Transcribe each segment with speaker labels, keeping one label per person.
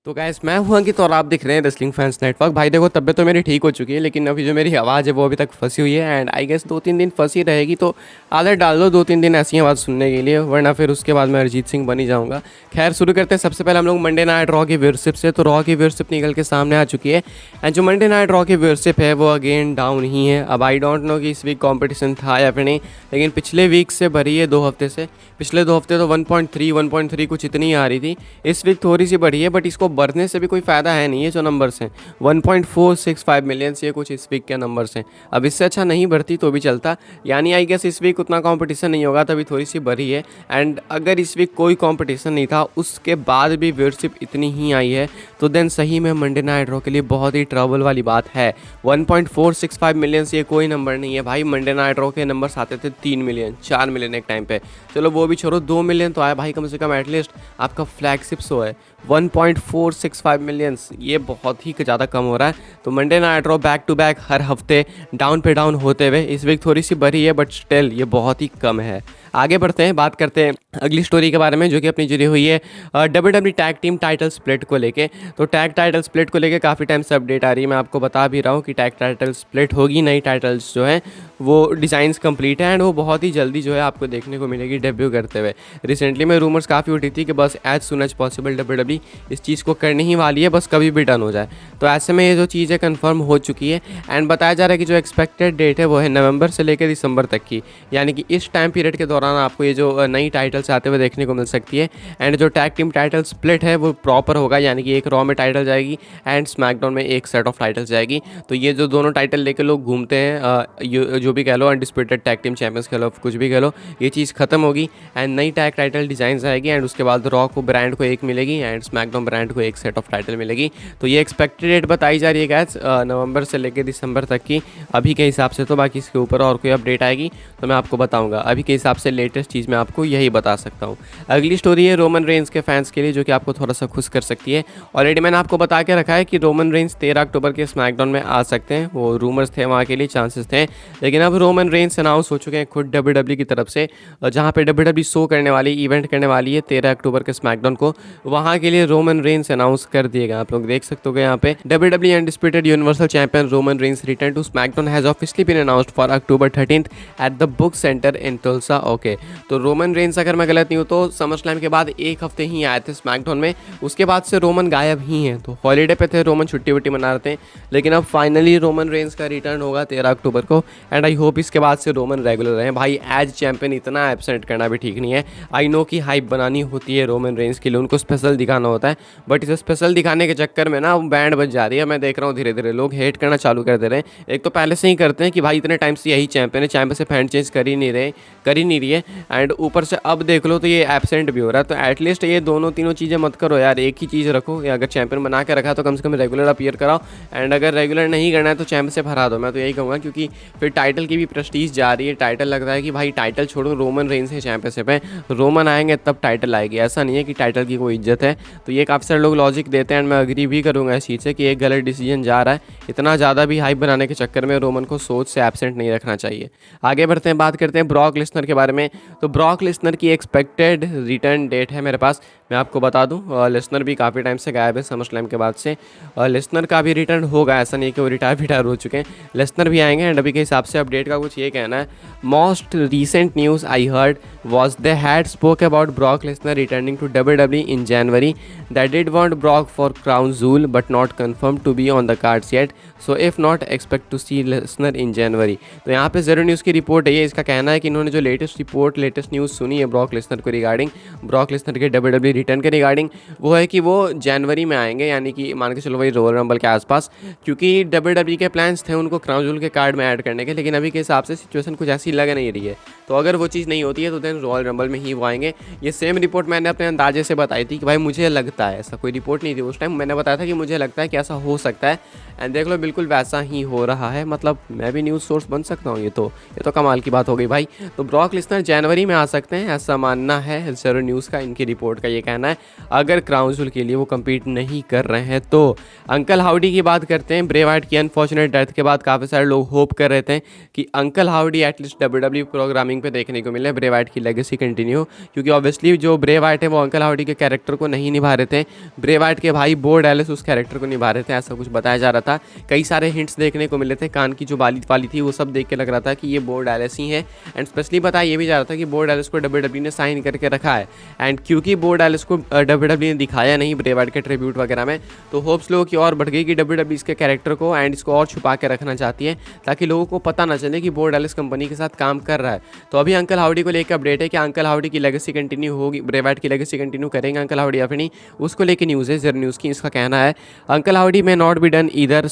Speaker 1: तो गाइस मैं हूं अंकित और आप दिख रहे हैं रेसलिंग फैंस नेटवर्क। भाई देखो, तबीयत तो मेरी ठीक हो चुकी है, लेकिन अभी जो मेरी आवाज़ है वो अभी तक फंसी हुई है। एंड आई गेस 2-3 दिन फंसी रहेगी, तो आदत डाल दो 2-3 दिन ऐसी आवाज़ सुनने के लिए, वरना फिर उसके बाद मैं अरिजीत सिंह बन ही जाऊंगा। खैर शुरू करते हैं। सबसे पहले हम लोग मंडे नाइट रॉ की व्यूअरशिप से। तो रॉ की व्यूअरशिप निकल के सामने आ चुकी है। एंड जो मंडे नाइट रॉ की व्यूअरशिप है वो अगेन डाउन ही है। अब आई डोंट नो कि इस वीक कॉम्पिटिशन था या फिर नहीं, लेकिन पिछले वीक से भरी है 2 हफ्ते से। पिछले 2 हफ्ते तो 1.3 कुछ इतनी आ रही थी। इस वीक थोड़ी सी बढ़ी है, बट इसको बढ़ने से भी कोई फ़ायदा है नहीं। ये जो नंबर्स हैं 1.465 मिलियंस, ये कुछ इस वीक के नंबर्स हैं। अब इससे अच्छा नहीं बढ़ती तो भी चलता, यानी आई गेस इस वीक उतना कंपटीशन नहीं होगा, तभी थोड़ी सी बढ़ी है। एंड अगर इस वीक कोई कंपटीशन नहीं था, उसके बाद भी व्यूअरशिप इतनी ही आई है, तो देन सही में मंडे नाइट रॉ के लिए बहुत ही ट्रबल वाली बात है। 1.465 मिलियंस ये कोई नंबर नहीं है भाई। मंडे नाइट रॉ के नंबर्स आते थे 3 मिलियन 4 मिलियन एक टाइम पे। चलो वो भी छोड़ो, 2 मिलियन तो आया भाई कम से कम। एटलीस्ट आपका फ्लैगशिप शो है। 1.465 मिलियंस ये बहुत ही ज़्यादा कम हो रहा है। तो Monday night Raw back to back हर हफ्ते डाउन पे डाउन होते हुए इस वीक थोड़ी सी बढ़ी है, बट स्टिल ये बहुत ही कम है। आगे बढ़ते हैं, बात करते हैं अगली स्टोरी के बारे में, जो कि अपनी जुड़ी हुई है WWE tag team title split को लेके। तो टैग टाइटल स्प्लिट को लेके काफ़ी टाइम से अपडेट आ रही है। मैं आपको बता भी रहा हूँ कि टैग टाइटल स्प्लिट होगी। नई टाइटल्स जो हैं वो डिज़ाइंस कंप्लीट है, एंड वो बहुत ही जल्दी जो है आपको देखने को मिलेगी डेब्यू करते हुए। रिसेंटली में रूमर्स काफ़ी उठी थी कि बस as soon as possible WWE इस चीज़ को करने ही वाली है, बस कभी भी डन हो जाए। तो ऐसे में ये जो चीज़ है कन्फर्म हो चुकी है। एंड बताया जा रहा है कि जो एक्सपेक्टेड डेट है वो है नवंबर से लेकर दिसंबर तक की, यानी कि इस टाइम पीरियड के दौरान आपको ये जो नई टाइटल्स आते हुए देखने को मिल सकती है। एंड जो टैग टीम टाइटल स्प्लिट है वो प्रॉपर होगा, यानी कि एक रॉ में टाइटल जाएगी एंड स्मैकडाउन में एक सेट ऑफ टाइटल्स जाएगी। तो ये जो दोनों टाइटल लेकर लोग घूमते हैं, जो भी कह लो अनडिस्प्यूटेड टैग टीम चैंपियंस कह लो, कुछ भी कह लो, ये चीज़ खत्म होगी। एंड नई टैग टाइटल डिज़ाइन आएगी, एंड उसके बाद रॉ को ब्रांड को एक मिलेगी एंड स्मैकडाउन ब्रांड को एक सेट ऑफ टाइटल मिलेगी। तो ये एक्सपेक्टेड डेट बताई जा रही है गैस नवंबर से लेकर दिसंबर तक की अभी के हिसाब से। तो बाकी इसके ऊपर और कोई अपडेट आएगी तो मैं आपको बताऊंगा। अभी के हिसाब से लेटेस्ट चीज़ मैं आपको यही बता सकता हूँ। अगली स्टोरी है रोमन रेंस के फैंस के लिए, जो कि आपको थोड़ा सा खुश कर सकती है। ऑलरेडी मैंने आपको बता के रखा है कि रोमन रेंस 13 अक्टूबर के स्मैकडाउन में आ सकते हैं। वो रूमर्स थे, वहाँ के लिए चांसेस थे, लेकिन अब रोमन रेंस अनाउंस हो चुके हैं खुद WWE की तरफ से, जहाँ पे WWE शो करने वाली इवेंट करने वाली है 13 अक्टूबर के स्मैकडाउन को। वहाँ के लिए रोमन रेंस अनाउंस कर दिएगा। आप लोग देख सकते हो यहाँ पे WWE undisputed universal champion Roman Reigns return to SmackDown has officially been announced for October 13th at the BOK Center in Tulsa. Okay, तो रोमन रेंस अगर मैं गलत नहीं हूँ तो समर स्लैम के बाद एक हफ्ते ही आए थे स्मैकडाउन में, उसके बाद से रोमन गायब ही हैं। तो हॉलीडे पे थे, रोमन छुट्टी वुट्टी मना रहे थे, लेकिन अब फाइनली रोमन रेंस का रिटर्न होगा 13 अक्टूबर को। एंड आई होप इसके बाद से रोमन रेगुलर रहे भाई। एज चैंपियन इतना एब्सेंट करना भी ठीक नहीं है। आई नो कि हाइप बनानी होती है रोमन रेंस के लिए, उनको स्पेशल दिखाना होता है, बट इसे स्पेशल दिखाने के चक्कर में ना बैंड बज जा रही है। मैं देख रहा हूँ धीरे धीरे लोग हेट करना चालू कर दे रहे हैं। एक तो पहले से ही करते हैं कि भाई इतने टाइम से यही चैंपियन है, चैंपियन से फैन चेंज कर ही नहीं रही है, एंड ऊपर से अब देख लो तो ये एब्सेंट भी हो रहा है। तो एटलीस्ट ये दोनों तीनों चीज़ें मत करो यार, एक ही चीज़ रखो। या अगर चैंपियन बना के रखा तो कम से कम रेगुलर अपीयर कराओ, एंड अगर रेगुलर नहीं करना है तो चैंपियन से हरा दो। मैं तो यही कहूँगा, क्योंकि फिर टाइटल की भी प्रेस्टीज जा रही है। टाइटल लगता है कि भाई टाइटल छोड़ो, रोमन रेंस है चैंपियनशिप पे, रोमन आएंगे तब टाइटल आएगी। ऐसा नहीं है कि टाइटल की कोई इज्जत है। तो ये काफ़ी सारे लोग लॉजिक देते हैं, एंड मैं अग्री भी करूँगा इस चीज़ से कि एक गलत डिसीजन जा रहा है। इतना ज़्यादा भी हाइप बनाने के चक्कर में रोमन को सोच से एब्सेंट नहीं रखना चाहिए। आगे बढ़ते हैं, बात करते हैं ब्रॉक लेसनर के बारे में। तो ब्रॉक लेसनर की एक्सपेक्टेड रिटर्न डेट है मेरे पास, मैं आपको बता दूं। लेसनर भी काफ़ी टाइम से गायब है समर स्लैम के बाद से। लेसनर का भी रिटर्न होगा, ऐसा नहीं कि वो रिटायर हो चुके हैं। लेसनर भी आएंगे, एंड अभी के हिसाब से अपडेट का कुछ ये कहना है। Most recent news I heard was they had spoke about Brock Lesnar returning to WWE in January. They did want Brock for Crown Jewel but not confirmed to be on the cards yet. So if not, expect to see Lesnar in January. तो यहाँ पे ज़रूर news की report है ये। इसका कहना है कि इन्होंने जो लेटेस्ट न्यूज़ सुनी है ब्रॉक लेसनर को रिगार्डिंग, ब्रॉक लेसनर के WWE रिटर्न के रिगार्डिंग, वो है कि वो जनवरी में आएंगे, यानी कि मान के चलो वही रॉयल रंबल के आसपास। क्योंकि WWE के प्लान्स थे उनको क्राउन जूल के कार्ड में ऐड करने के, लेकिन अभी के हिसाब से सिचुएशन कुछ ऐसी लग नहीं रही है। तो अगर वो चीज़ नहीं होती है तो देन रॉयल रंबल में ही वो आएंगे। ये सेम रिपोर्ट मैंने अपने अंदाजे से बताई थी कि भाई मुझे लगता है, ऐसा कोई रिपोर्ट नहीं थी उस टाइम, मैंने बताया था कि मुझे लगता है कि ऐसा हो सकता है। एंड देख लो बिल्कुल वैसा ही हो रहा है। मतलब मैं भी न्यूज़ सोर्स बन सकता हूँ। ये तो कमाल की बात हो गई भाई। तो ब्रॉक लेसनर जनवरी में आ सकते हैं, ऐसा मानना है ज़रूर न्यूज़ का। इनकी रिपोर्ट का ये कहना है, अगर क्राउन जूल के लिए वो कम्पीट नहीं कर रहे हैं तो। अंकल हाउडी की बात करते हैं। ब्रे वाइट की अनफॉर्चुनेट डेथ के बाद काफ़ी सारे लोग होप कर रहे थे कि uncle howdy at least WWE programming पे देखने को मिले, ब्रे वाइट की लेगेसी कंटिन्यू। क्योंकि ऑब्वियसली जो ब्रे वाइट है वो अंकल हाउडी के कैरेक्टर को नहीं नहीं निभा रहे थे, ब्रे वाइट के भाई बो डैलिस उस कैरेक्टर को निभा रहे थे, ऐसा कुछ बताया जा रहा था। कई सारे हिंट्स देखने को मिले थे, कान की जो बाली वाली थी वो सब देख के लग रहा था कि ये बो डैलिस ही है। एंड स्पेशली बताया ये भी जा रहा था कि बो डैलिस को WWE ने साइन करके रखा है। एंड क्योंकि बो डैलिस को WWE ने दिखाया नहीं ब्रे वाइट के ट्रिब्यूट वगैरह में, तो होप्स लोगों की और बढ़ गई कि WWE इसके कैरेक्टर को एंड इसको और छुपा के रखना चाहती है ताकि लोगों को पता ना चले कि बो डैलिस कंपनी के साथ काम कर रहा है। तो अभी अंकल हाउडी को लेकर अपडेट है कि अंकल हाउडी की लेगेसी कंटिन्यू होगी, ब्रे वाइट की लेगेसी कंटिन्यू करेंगे अंकल हाउडी या फिर नहीं, उसको लेकर न्यूज़ है ज़रा न्यूज़ की। इसका कहना है अंकल हाउडी में not be done either,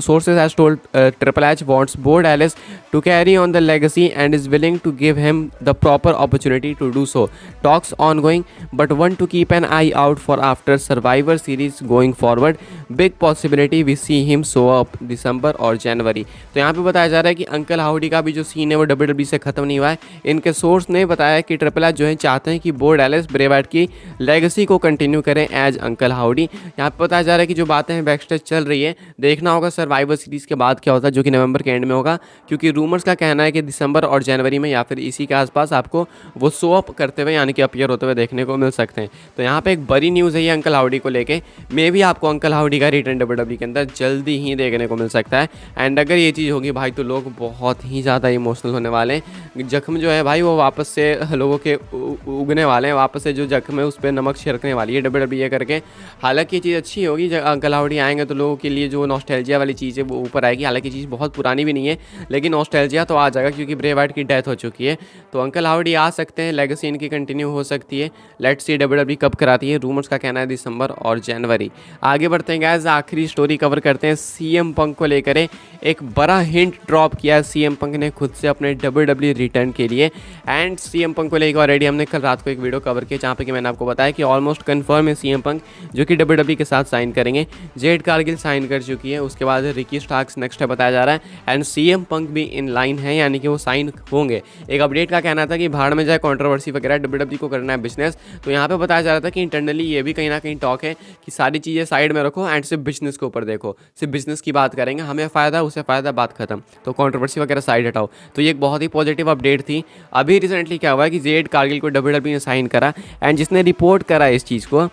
Speaker 1: sources has told Triple H wants Bo Dallas to carry on the legacy and is willing to give him the proper opportunity to do so. Talks ongoing but want to keep an eye out for after Survivor Series going forward. Big possibility we see him show up December और जनवरी। तो यहाँ पे बताया जा रहा है कि uncle howdy का भी जो सीन है वो WWE से ख़त्म नहीं हुआ है। इनके सोर्स ने बताया कि ट्रिपल एच जो है चाहते हैं कि बो डैलिस ब्रे वाइट की लेगेसी को कंटिन्यू करें एज अंकल हाउडी। यहाँ पे बताया जा रहा है कि जो बातें हैं बैकस्टेज चल रही है, देखना होगा सर्वाइवर सीरीज़ के बाद क्या होता है, जो कि नवंबर के एंड में होगा, क्योंकि रूमर्स का कहना है कि दिसंबर और जनवरी में या फिर इसी के आसपास आपको वो शो अप करते हुए यानी कि अपीयर होते हुए देखने को मिल सकते हैं। तो यहाँ पे एक बड़ी न्यूज़ है ये अंकल हाउडी को लेके, मे भी आपको अंकल हाउडी का रिटर्न WWE के अंदर जल्दी ही देखने को मिल सकता है। एंड अगर ये चीज़ होगी भाई तो लोग बहुत ही ज़्यादा इमोशनल होने वाले हैं। जख्म जो है भाई वो वापस से लोगों के उगने वाले हैं, वापस से जो जख्म है उस पर नमक छिड़कने वाली है WWE करके। हालांकि ये चीज़ अच्छी होगी, जब अंकल हाउडी आएंगे तो लोगों के लिए जो नॉस्टैल्जिया वाली चीज़ है वो ऊपर आएगी। हालांकि चीज़ बहुत पुरानी भी नहीं है लेकिन नॉस्टैल्जिया तो आ जाएगा क्योंकि ब्रे वाइट की डेथ हो चुकी है। तो अंकल हाउडी आ सकते हैं, लेगेसी इनकी कंटिन्यू हो सकती है। लेट्स सी WWE कब कराती है, रूमर्स का कहना है दिसंबर और जनवरी। आगे बढ़ते हैं गाइस, आखिरी स्टोरी कवर करते हैं। CM पंक को लेकर एक बड़ा हिंट ड्रॉप किया है CM पंक ने खुद से अपने WWE रिटर्न के लिए। एंड CM पंक को लेकर ऑलरेडी हमने कल रात को एक वीडियो कवर किया जहाँ पे कि मैंने आपको बताया कि ऑलमोस्ट कंफर्म है CM पंक जो कि WWE के साथ साइन करेंगे। जेड कारगिल साइन कर चुकी है, उसके बाद रिकी स्टार्क्स नेक्स्ट है बताया जा रहा है। एंड CM पंक भी इन लाइन है यानी कि वो साइन होंगे। एक अपडेट का कहना था कि भाड़ में जाए कंट्रोवर्सी वगैरह, WWE को करना है बिजनेस। तो यहाँ पे बताया जा रहा था कि इंटरनली ये भी कहीं ना कहीं टॉक है कि सारी चीज़ें साइड में रखो एंड सिर्फ बिजनेस के ऊपर देखो, सिर्फ बिजनेस की बात करेंगे, हमें फ़ायदा उसे फ़ायदा, बात खत्म। तो कंट्रोवर्सी वगैरह साइड हटाओ। तो ये एक बहुत ही पॉजिटिव अपडेट थी। अभी रिसेंटली क्या हुआ है कि जेड कारगिल को WWE ने साइन करा एंड जिसने रिपोर्ट करा इस चीज़ को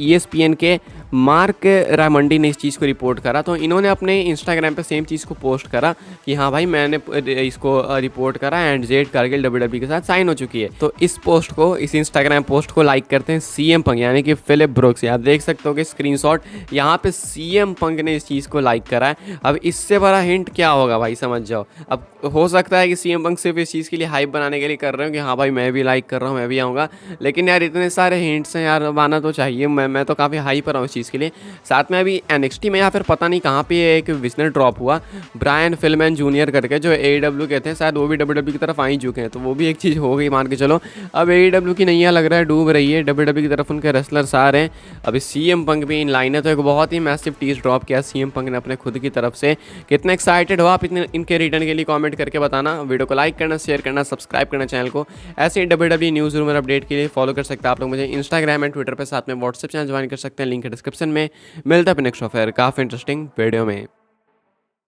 Speaker 1: ESPN के मार्क रामंडी ने इस चीज़ को रिपोर्ट करा। तो इन्होंने अपने इंस्टाग्राम पे सेम चीज़ को पोस्ट करा कि हाँ भाई मैंने इसको रिपोर्ट करा एंड जेड कारगिल WWE के साथ साइन हो चुकी है। तो इस पोस्ट को, इस इंस्टाग्राम पोस्ट को लाइक करते हैं CM पंक यानी कि फिलिप ब्रुक्स। आप देख सकते हो कि स्क्रीनशॉट यहाँ पे CM पंक ने इस चीज़ को लाइक करा है। अब इससे बड़ा हिंट क्या होगा भाई, समझ जाओ। अब हो सकता है कि CM पंक सिर्फ इस चीज़ के लिए हाइप बनाने के लिए कर रहे हो कि हाँ भाई मैं भी लाइक कर रहा हूँ, मैं भी आऊँगा। लेकिन यार इतने सारे हिंट्स हैं यार, माना तो चाहिए। मैं तो काफ़ी हाइप पर रहा हूँ इस चीज़ के लिए। साथ में अभी NXT में या फिर पता नहीं कहाँ पे एक विजनर ड्रॉप हुआ, ब्रायन फिलमैन जूनियर करके, जो AEW के थे, शायद वो भी WWE की तरफ आ ही चुके हैं। तो वो भी एक चीज़ हो गई मान के चलो। अब AEW की नैया लग रहा है डूब रही है, WWE की तरफ उनके रेसलर्स आ रहे हैं। अभी CM पंक भी इन लाइन है। तो एक बहुत ही मैसिव टीज ड्रॉप किया CM पंक ने अपने खुद की तरफ से। कितने एक्साइटेड हो आप इनके रिटर्न के लिए कमेंट करके बताना। वीडियो को लाइक करना, शेयर करना, सब्सक्राइब करना चैनल को। ऐसे ही WWE न्यूज़ रूमर अपडेट के लिए फॉलो कर सकते हैं आप लोग मुझे इंस्टाग्राम एंड ट्विटर पर, साथ में व्हाट्सएप चैनल ज्वाइन कर सकते हैं, लिंक है डिस्क्रिप्शन में। मिलता है नेक्स्ट ऑफर काफ़ी इंटरेस्टिंग वीडियो में।